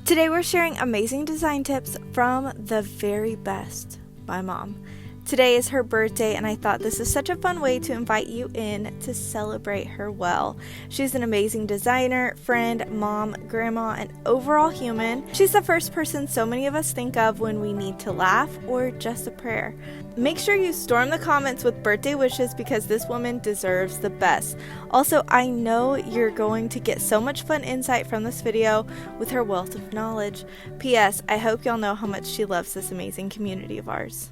Today we're sharing amazing design tips from the very best by Mom. Today is her birthday and I thought this is such a fun way to invite you in to celebrate her well. She's an amazing designer, friend, mom, grandma, and overall human. She's the first person so many of us think of when we need to laugh or just a prayer. Make sure you storm the comments with birthday wishes because this woman deserves the best. Also, I know you're going to get so much fun insight from this video with her wealth of knowledge. P.S. I hope y'all know how much she loves this amazing community of ours.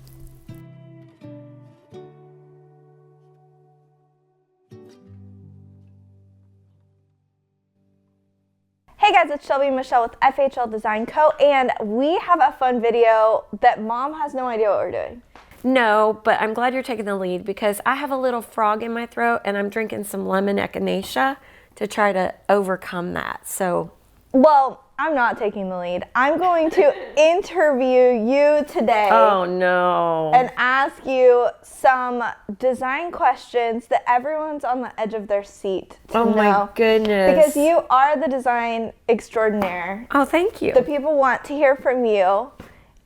Hey guys, it's Shelby and Michelle with FHL Design Co. And we have a fun video that Mom has no idea what we're doing. No, but I'm glad you're taking the lead because I have a little frog in my throat and I'm drinking some lemon echinacea to try to overcome that. So, well, I'm not taking the lead. I'm going to interview you today. Oh no. And ask you some design questions that everyone's on the edge of their seat to know. My goodness. Because you are the design extraordinaire. Oh, thank you. The people want to hear from you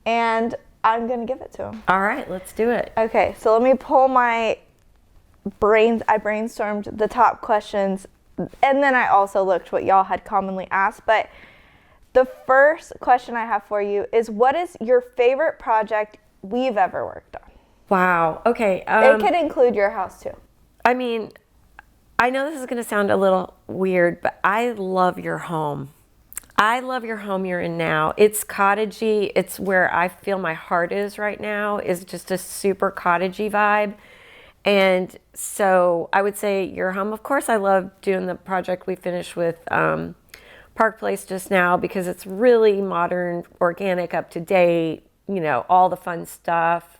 and I'm going to give it to them. All right, let's do it. Okay, so let me pull my brains. I brainstormed the top questions, and then I also looked what y'all had commonly asked. But the first question I have for you is, what is your favorite project we've ever worked on? Wow, okay. It could include your house, too. I mean, I know this is going to sound a little weird, but I love your home. I love your home you're in now. It's cottagey. It's where I feel my heart is right now, is just a super cottagey vibe. And so I would say your home. Of course, I love doing the project we finished with Park Place just now because it's really modern, organic, up to date, you know, all the fun stuff,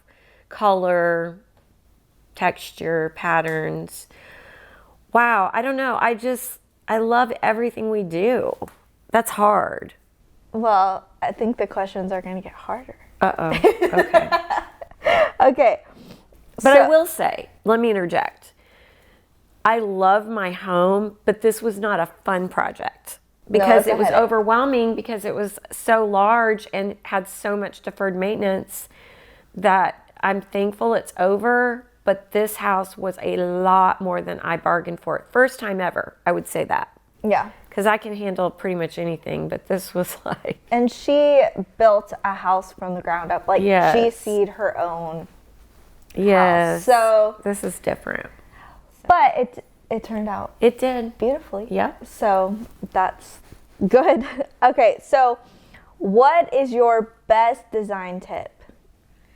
color, texture, patterns. Wow, I don't know. I love everything we do. That's hard. Well, I think the questions are going to get harder. Uh-oh. Okay. Okay. But I will say, let me interject. I love my home, but this was not a fun project because it was overwhelming because it was so large and had so much deferred maintenance that I'm thankful it's over. But this house was a lot more than I bargained for. First time ever, I would say that. Yeah. Because I can handle pretty much anything, but this was like... And she built a house from the ground up. Like, yes. She seed her own yes. house. So this is different. But it turned out... It did. Beautifully. Yep. So that's good. Okay, so what is your best design tip,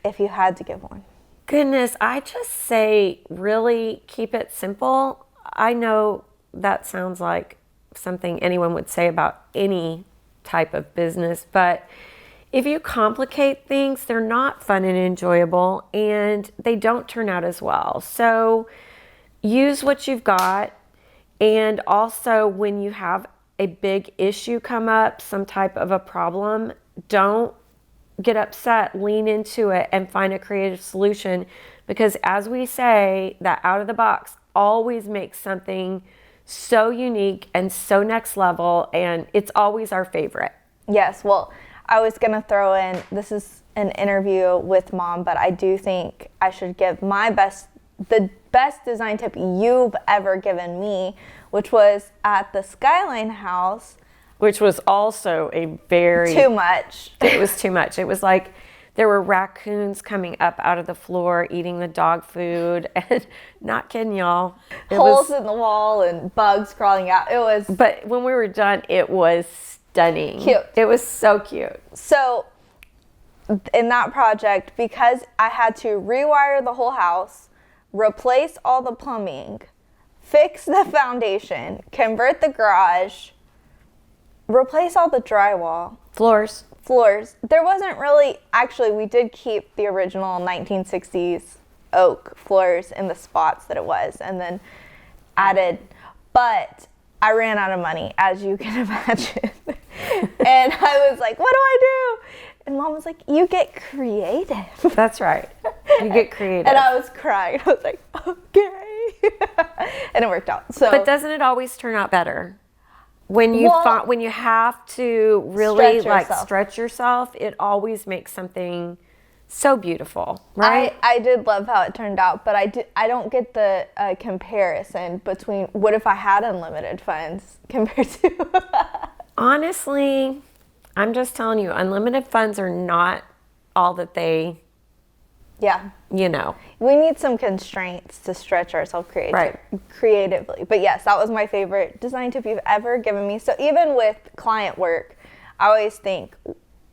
if you had to give one? Goodness, I just say really keep it simple. I know that sounds like something anyone would say about any type of business, but if you complicate things, they're not fun and enjoyable and they don't turn out as well. So use what you've got, and also when you have a big issue come up, some type of a problem, don't get upset, lean into it and find a creative solution, because as we say, that out of the box always makes something so unique and so next level, and it's always our favorite. Yes, well, I was going to throw in, this is an interview with Mom, but I do think I should give the best design tip you've ever given me, which was at the Skyline house. Which was also a very... Too much. It was too much. It was like there were raccoons coming up out of the floor, eating the dog food, and not kidding y'all. Holes in the wall and bugs crawling out. It was... But when we were done, it was stunning. Cute. It was so cute. So in that project, because I had to rewire the whole house, replace all the plumbing, fix the foundation, convert the garage, replace all the drywall. Floors. There wasn't really, actually, we did keep the original 1960s oak floors in the spots that it was, and then added, but I ran out of money, as you can imagine. And I was like, what do I do? And Mom was like, you get creative. That's right. You get creative. And I was crying. I was like, okay. And it worked out. So, but doesn't it always turn out better? when you have to really stretch yourself, it always makes something so beautiful, right? I did love how it turned out, but I don't get the comparison between what if I had unlimited funds compared to. Honestly, I'm just telling you, unlimited funds are not all that they. Yeah. We need some constraints to stretch ourselves creatively. But yes, that was my favorite design tip you've ever given me. So even with client work, I always think,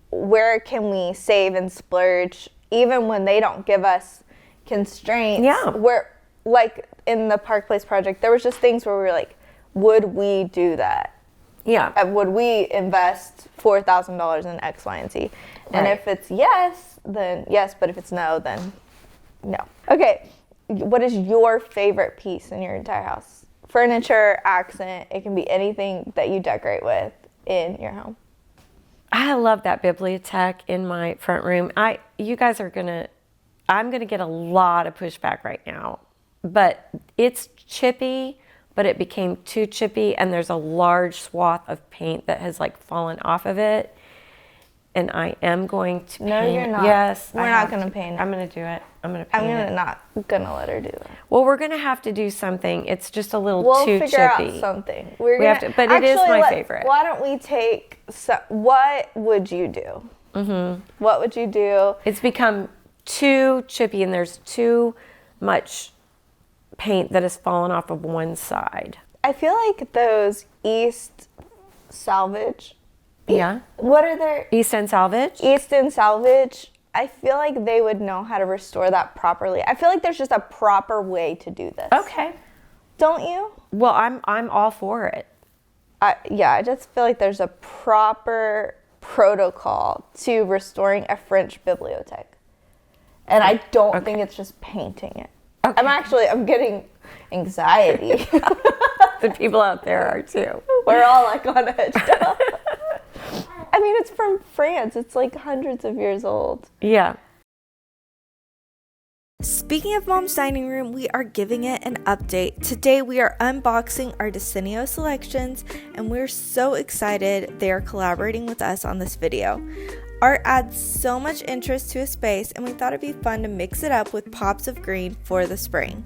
where can we save and splurge even when they don't give us constraints? Yeah. Where, like in the Park Place project, there was just things where we were like, would we do that? Yeah. Would we invest $4,000 in X, Y, and Z? And if it's yes, then yes. But if it's no, then no. Okay. What is your favorite piece in your entire house? Furniture, accent. It can be anything that you decorate with in your home. I love that bibliothèque in my front room. I'm gonna get a lot of pushback right now, but it's chippy, but it became too chippy, and there's a large swath of paint that has like fallen off of it. And I am going to paint. No, you're not. Yes. We're not going to paint it. I'm going to do it. I'm going to paint it. I'm not going to let her do it. Well, we're going to have to do something. It's just a little too chippy. We'll figure out something. But it is my favorite. Why don't we take, what would you do? Mm-hmm. What would you do? It's become too chippy, and there's too much paint that has fallen off of one side. I feel like those East Salvage. Yeah. What are their... East End Salvage? East End Salvage. I feel like they would know how to restore that properly. I feel like there's just a proper way to do this. Okay. Don't you? Well, I'm all for it. I just feel like there's a proper protocol to restoring a French bibliothèque. And I don't think it's just painting it. Okay. I'm getting anxiety. The people out there are too. We're all like on edge now. I mean, it's from France. It's like hundreds of years old. Yeah. Speaking of Mom's Dining Room, we are giving it an update. Today we are unboxing our Decenio selections, and we're so excited they are collaborating with us on this video. Art adds so much interest to a space, and we thought it'd be fun to mix it up with pops of green for the spring.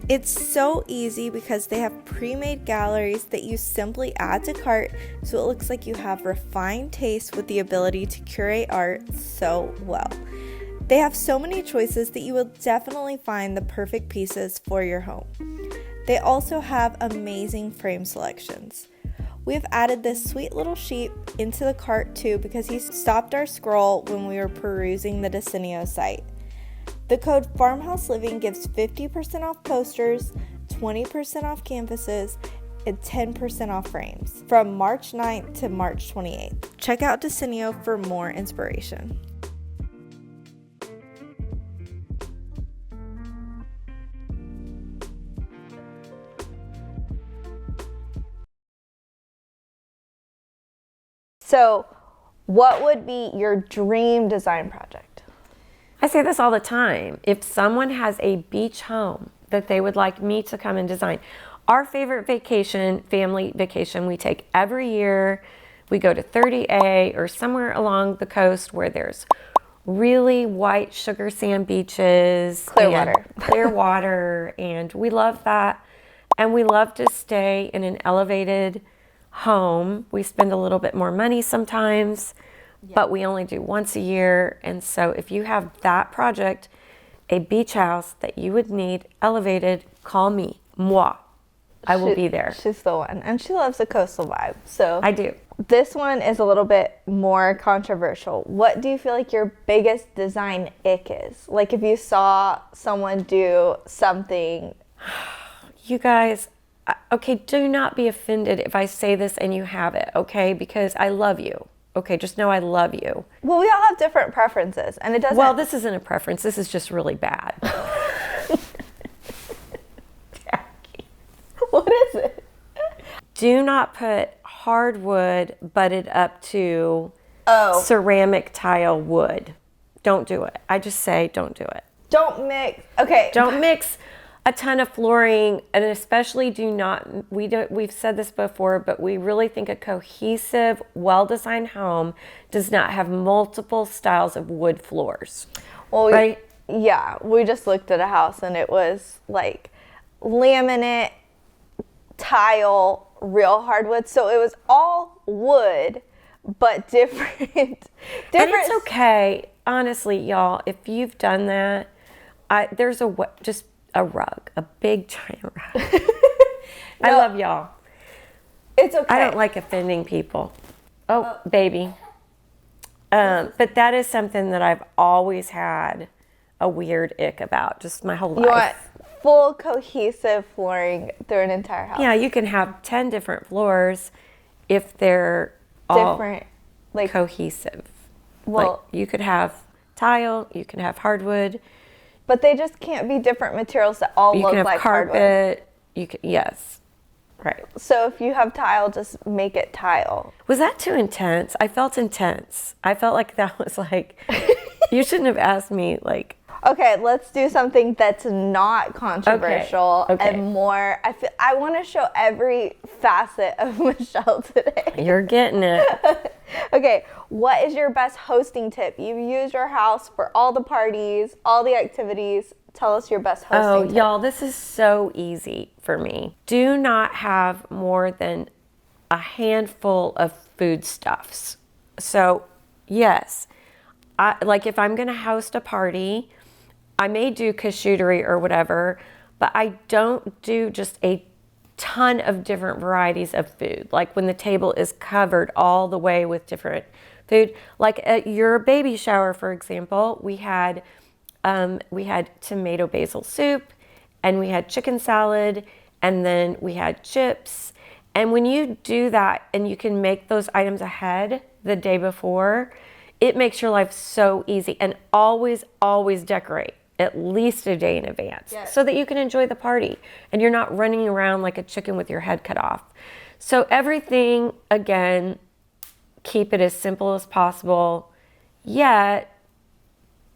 It's so easy because they have pre-made galleries that you simply add to cart, so it looks like you have refined taste with the ability to curate art so well. They have so many choices that you will definitely find the perfect pieces for your home. They also have amazing frame selections. We have added this sweet little sheep into the cart too because he stopped our scroll when we were perusing the Decenio site. The code Farmhouse Living gives 50% off posters, 20% off canvases, and 10% off frames from March 9th to March 28th. Check out Decenio for more inspiration. So, what would be your dream design project? I say this all the time. If someone has a beach home that they would like me to come and design, our favorite vacation, family vacation, we take every year. We go to 30A or somewhere along the coast where there's really white sugar sand beaches. Clear water, and we love that. And we love to stay in an elevated home. We spend a little bit more money sometimes, but we only do once a year. And so if you have that project, a beach house that you would need elevated, call me. Moi. I will be there. She's the one. And she loves the coastal vibe. So I do. This one is a little bit more controversial. What do you feel like your biggest design ick is? Like if you saw someone do something. You guys, okay, do not be offended if I say this and you have it, okay? Because I love you. Okay, just know I love you. Well, we all have different preferences, and it doesn't... Well, this isn't a preference. This is just really bad. Jackie. What is it? Do not put hardwood butted up to ceramic tile wood. Don't do it. I just say don't do it. Don't mix... Okay. Don't mix a ton of flooring, and especially we've said this before, but we really think a cohesive, well-designed home does not have multiple styles of wood floors. Well, right? Yeah, we just looked at a house and it was like laminate, tile, real hardwood. So it was all wood, but different. And it's okay, honestly, y'all, if you've done that, there's just a rug, a big giant rug. I love y'all. It's okay. I don't like offending people. Oh, baby. But that is something that I've always had a weird ick about, just my whole life. You want full cohesive flooring through an entire house. Yeah, you can have 10 different floors if they're all different, like cohesive. Well, like you could have tile, you can have hardwood. But they just can't be different materials that all look like carpet, hardwood. You can yes. Right. So if you have tile, just make it tile. Was that too intense? I felt intense. I felt like that was like, you shouldn't have asked me like. Okay, let's do something that's not controversial and more. I want to show every facet of Michelle today. You're getting it. Okay, what is your best hosting tip? You've used your house for all the parties, all the activities. Tell us your best hosting tip. Y'all, this is so easy for me. Do not have more than a handful of foodstuffs. So, yes, like if I'm going to host a party, I may do charcuterie or whatever, but I don't do just a ton of different varieties of food. Like when the table is covered all the way with different food. Like at your baby shower, for example, we had tomato basil soup, and we had chicken salad, and then we had chips. And when you do that and you can make those items ahead the day before, it makes your life so easy. And always, always decorate at least a day in advance so that you can enjoy the party and you're not running around like a chicken with your head cut off. So everything, again, keep it as simple as possible. Yet,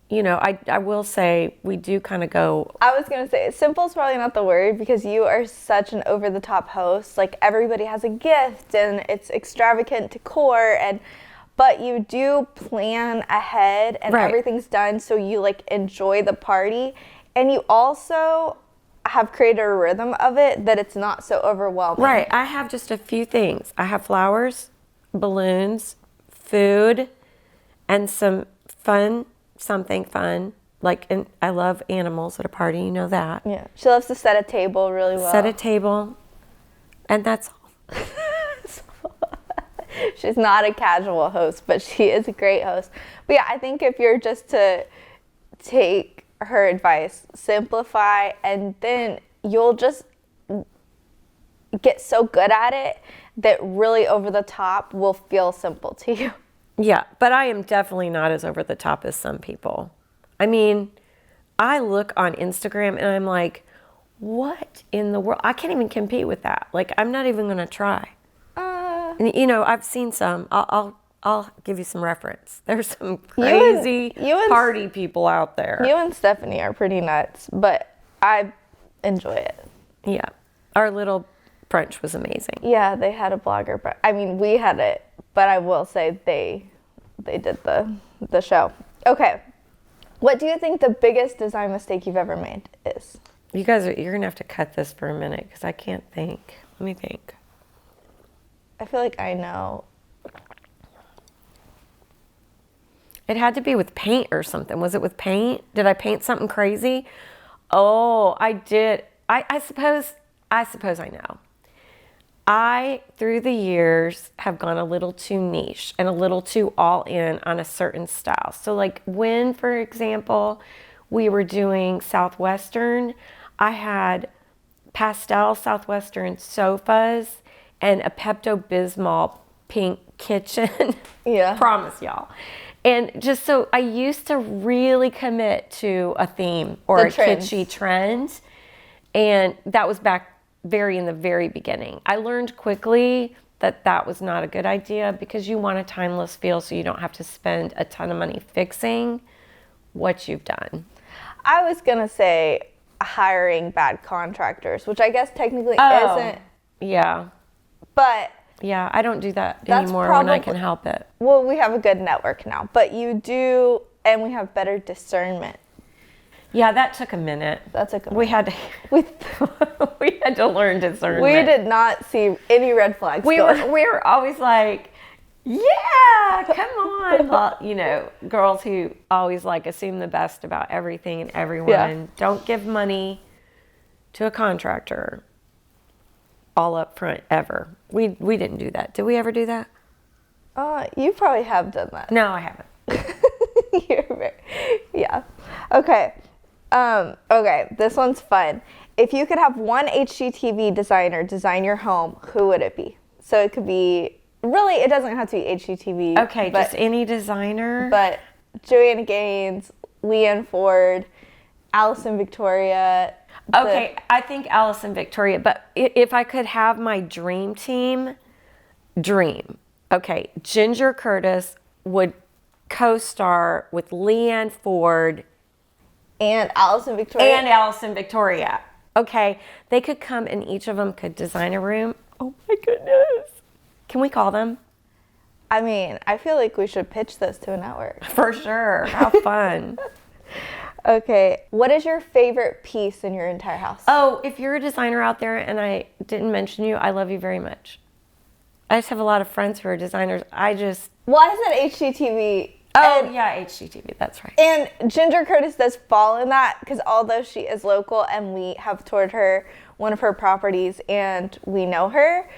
you know, I will say we do kind of go. I was going to say simple is probably not the word because you are such an over the top host. Like everybody has a gift and it's extravagant decor but you do plan ahead and everything's done so you like enjoy the party, and you also have created a rhythm of it that it's not so overwhelming. Right. I have just a few things. I have flowers, balloons, food, and something fun. Like, and I love animals at a party, you know that. Yeah. She loves to set a table really well. Set a table, and that's all. She's not a casual host, but she is a great host. But yeah, I think if you're just to take her advice, simplify, and then you'll just get so good at it that really over the top will feel simple to you. Yeah, but I am definitely not as over the top as some people. I mean, I look on Instagram and I'm like, what in the world? I can't even compete with that. Like, I'm not even going to try. And, you know, I've seen some. I'll give you some reference. There's some crazy party people out there. You and Stephanie are pretty nuts, but I enjoy it. Yeah. Our little brunch was amazing. Yeah, they had a blogger, but I mean, we had it, but I will say they did the show. Okay. What do you think the biggest design mistake you've ever made is? You guys, you're going to have to cut this for a minute because I can't think. Let me think. I feel like I know. It had to be with paint or something. Was it with paint? Did I paint something crazy? Oh, I did. I suppose I know. I, through the years, have gone a little too niche and a little too all in on a certain style. So like when, for example, we were doing Southwestern, I had pastel Southwestern sofas and a Pepto-Bismol pink kitchen. Yeah. Promise y'all. And just so I used to really commit to a theme or a kitschy trend. And that was back in the very beginning. I learned quickly that was not a good idea because you want a timeless feel so you don't have to spend a ton of money fixing what you've done. I was going to say hiring bad contractors, which I guess technically Oh, isn't. yeah. But Yeah, I don't do that that's anymore probably, when I can help it. well, we have a good network now, but you do, and we have better discernment. Yeah, that took a minute. That took a minute. We had to we had to learn discernment. We did not see any red flags. We were always like, yeah, come on. Well, you know, girls who always like assume the best about everything and everyone. Yeah. Don't give money to a contractor all up front ever. We didn't do that. Did we ever do that? You probably have done that. No, I haven't. Yeah. Okay. Okay, this one's fun. If you could have one HGTV designer design your home, who would it be? So it could be, really, it doesn't have to be HGTV. Okay, just any designer. But Joanna Gaines, Leanne Ford, Allison Victoria. Okay, I think Allison Victoria, but if I could have my dream team, okay, Ginger Curtis would co-star with Leanne Ford and Allison Victoria. Okay, they could come and each of them could design a room. Oh my goodness. Can we call them? I mean, I feel like we should pitch this to a network. For sure. How fun. Okay, what is your favorite piece in your entire house? Oh, if you're a designer out there and I didn't mention you, I love you very much. I just have a lot of friends who are designers. Well, I said HGTV. Oh, yeah, HGTV, that's right. And Ginger Curtis does fall in that because although she is local and we have toured her, one of her properties, and we know her,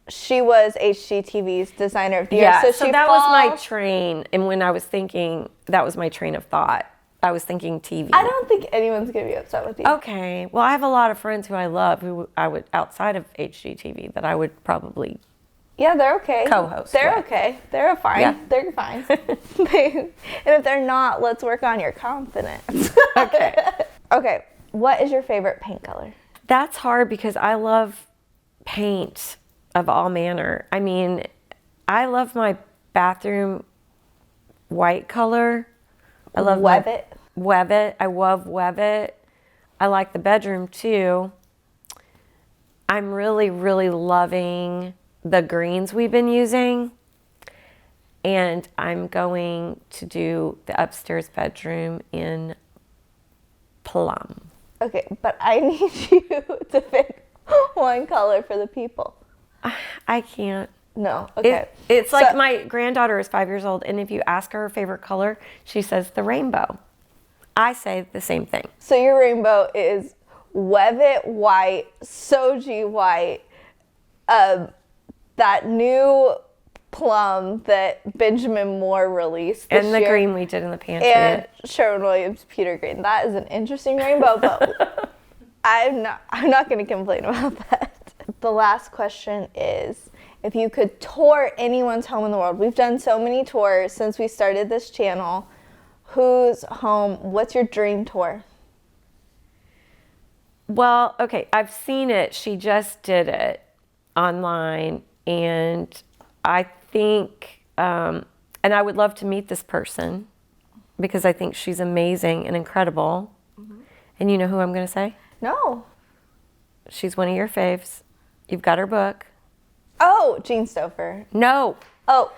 she was HGTV's designer of the year. So that was my train. And when I was thinking, that was my train of thought. I was thinking TV. I don't think anyone's going to be upset with you. Okay. Well, I have a lot of friends who I love who I would, outside of HGTV, that I would probably Yeah, they're okay. Co-host. They're with. okay. They're fine. Yeah. They're fine. And if they're not, let's work on your confidence. Okay. Okay. What is your favorite paint color? That's hard because I love paint of all manner. I mean, I love my bathroom white color. I love Webbit. Webbit. I love Webbit. I like the bedroom too. I'm really, really loving the greens we've been using. And I'm going to do the upstairs bedroom in plum. Okay, but I need you to pick one color for the people. I can't. No, okay. It's like my granddaughter is 5 years old, and if you ask her favorite color, she says the rainbow. I say the same thing. So your rainbow is Webbit white, Soji white, that new plum that Benjamin Moore released this And the year, green we did in the pantry. and Sherwin-Williams Peter green. That is an interesting rainbow, but I'm not going to complain about that. The last question is, if you could tour anyone's home in the world, we've done so many tours since we started this channel. Whose home, what's your dream tour? Well, okay, I've seen it. She just did it online, and I think, and I would love to meet this person because I think she's amazing and incredible. Mm-hmm. And you know who I'm going to say? No. She's one of your faves. You've got her book. Oh, Jean Stouffer. No. Oh.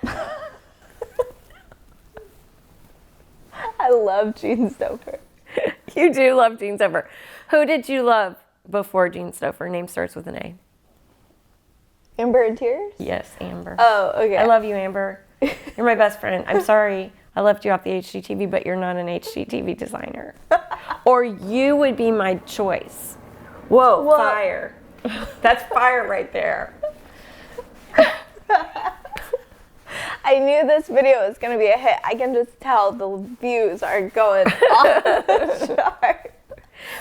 I love Jean Stouffer. You do love Jean Stouffer. Who did you love before Jean Stouffer? Name starts with an A. Amber in Tears? Yes, Amber. Oh, okay. I love you, Amber. You're my best friend. I'm sorry I left you off the HGTV, but you're not an HGTV designer. Or you would be my choice. Whoa. Fire. That's fire right there. I knew this video was going to be a hit. I can just tell the views are going off the chart.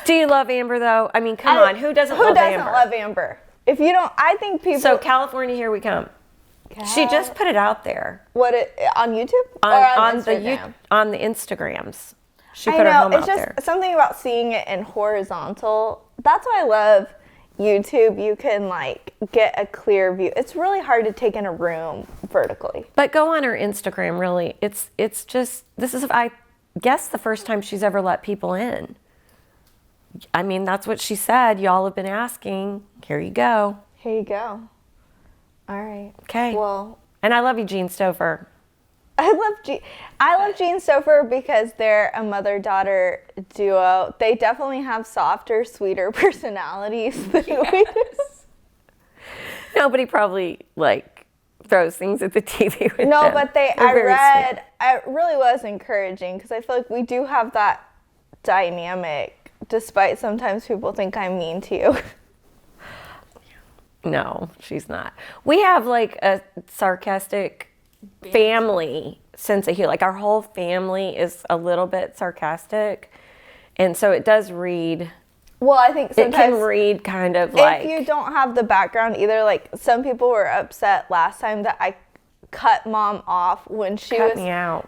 Do you love Amber, though? I mean, come on. Who doesn't love Amber? Who doesn't love Amber? If you don't, I think people... So, California, here we come. She just put it out there. On YouTube? Or on Instagram? On the Instagrams. She put her home out there. It's just something about seeing it in horizontal. That's why I love YouTube. You can get a clear view. It's really hard to take in a room vertically. But go on her Instagram, really. It's just, this is, I guess, the first time she's ever let people in. I mean, that's what she said. Y'all have been asking. Here you go. Here you go. All right. Okay. Well, and I love you, Jean Stouffer. I love Jean Stouffer because they're a mother-daughter duo. They definitely have softer, sweeter personalities than we do. Nobody probably like throws things at the TV with No, them. but it really was encouraging because I feel like we do have that dynamic, despite sometimes people think I'm mean to you. No, she's not. We have like a sarcastic family sense of humor. Like our whole family is a little bit sarcastic, and so it does read. Well, I think sometimes it can read kind of like, if you don't have the background either, like some people were upset last time that I cut Mom off when she was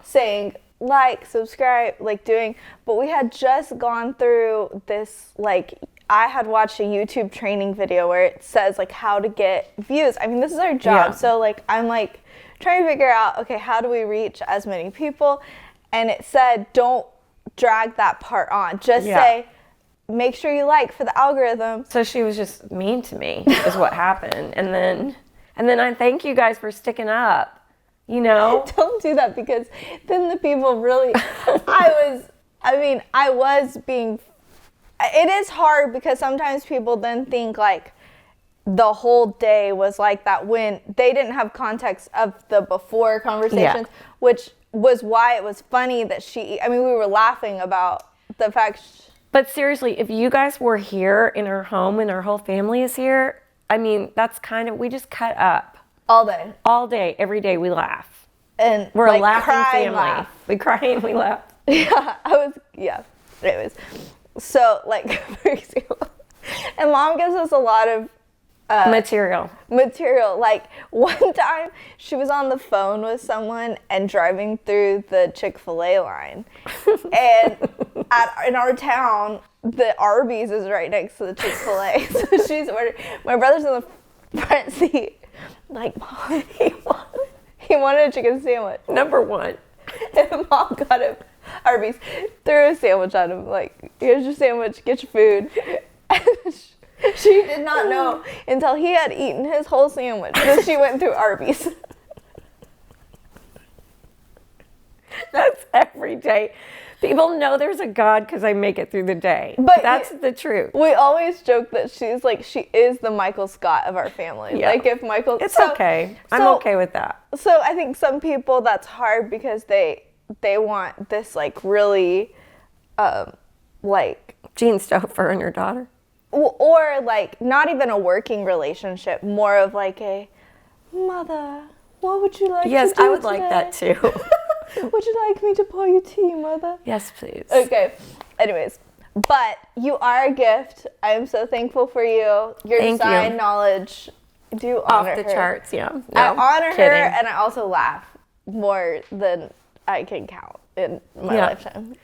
saying like, subscribe, like doing, but we had just gone through this, like I had watched a YouTube training video where it says like how to get views. I mean, this is our job. So like, I'm like trying to figure out, okay, how do we reach as many people? And it said, don't drag that part on. Just say, make sure you like for the algorithm. So she was just mean to me is what happened. And then I thank you guys for sticking up, you know? Don't do that because then the people really, I was being, it is hard because sometimes people then think like the whole day was like that when they didn't have context of the before conversations, which was why it was funny that we were laughing about the fact. But seriously, if you guys were here in our home and our whole family is here, I mean, that's kind of, we just cut up. All day. All day, every day we laugh. And we're a laughing family. Laugh. We cry and we laugh. Anyways. So, like, for example, and Mom gives us a lot of material. Like, one time she was on the phone with someone and driving through the Chick-fil-A line. And in our town, the Arby's is right next to the Chick-fil-A. So she's ordering. My brother's in the front seat. Like, Mom, he wanted a chicken sandwich. Number one. And Mom got him Arby's, threw a sandwich at him, like, here's your sandwich, get your food. She did not know until he had eaten his whole sandwich that she went through Arby's. That's every day. People know there's a God because I make it through the day. But that's the truth. We always joke that she is the Michael Scott of our family. Yeah. Like if Michael... It's okay. I'm okay with that. So I think some people that's hard because they want this like really like... Jean Stouffer and your daughter? Or like not even a working relationship, more of like a mother, what would you like to do Yes, I would today? like that too. Would you like me to pour you tea, mother? Yes, please. Okay. Anyways, but you are a gift. I am so thankful for you. Your design knowledge. Do honor her. Off the charts, yeah. No, I honor kidding. her and I also laugh more than I can count in my lifetime.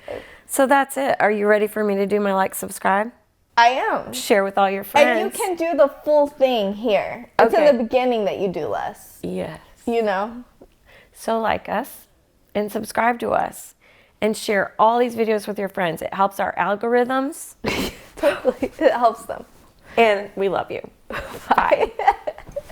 So that's it. Are you ready for me to do my like, subscribe? I am. Share with all your friends. And you can do the full thing here. It's in the beginning that you do less. Yes. You know? So like us and subscribe to us and share all these videos with your friends. It helps our algorithms. Totally. It helps them. And we love you. Bye.